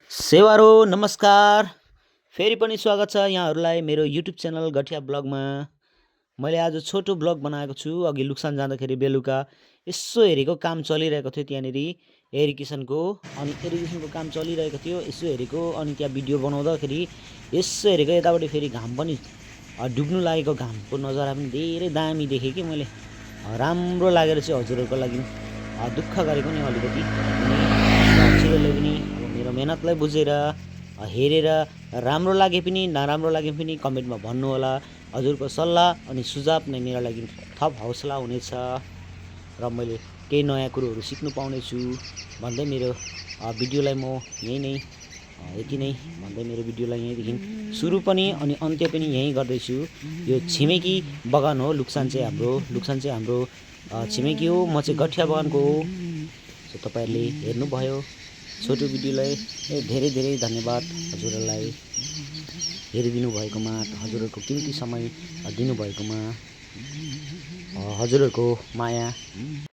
सेवारो नमस्कार। फेरि पनि स्वागत छ यहाँहरूलाई मेरो युट्युब च्यानल गठिया ब्लगमा। मैले आज छोटो ब्लग बनाएको छु। अघि लुक्सान जाँदाखेरि बेलुका यसो हेरेको, काम चलिरहेको थियो त्यहाँनिर इरिगेसनको, अनि इरिगेसनको काम चलिरहेको थियो। यसो हेरेको, अनि त्यहाँ भिडियो बनाउँदाखेरि यसो हेरेको, यतापट्टि फेरि घाम पनि डुब्नु लागेको, घामको नजारा पनि धेरै दामी देखेँ कि मैले। राम्रो लागेर चाहिँ हजुरहरूको लागि दुःख गरेको नि अलिकति। हजुरहरूले पनि मेरो मेहनतलाई बुझेर हेरेर राम्रो लागे पनि नराम्रो लागे पनि कमेन्टमा भन्नुहोला। हजुरको सल्लाह अनि सुझाव नै मेरो लागि थप हौसला हुनेछ र मैले केही नयाँ कुरोहरू सिक्नु पाउनेछु भन्दै मेरो भिडियोलाई म यही नै यति नै भन्दै मेरो भिडियोलाई यहीँदेखि सुरु पनि अनि अन्त्य पनि यहीँ गर्दैछु। यो छिमेकी बगान हो, लुक्सान चाहिँ हाम्रो छिमेकी हो। म चाहिँ गठिया बगानको हो। सो तपाईँहरूले हेर्नुभयो छोटो भिडियोलाई धेरै धेरै धन्यवाद हजुरहरूलाई हेरिदिनु भएकोमा, हजुरहरूको कीमती समय दिनुभएकोमा, हजुरहरूको माया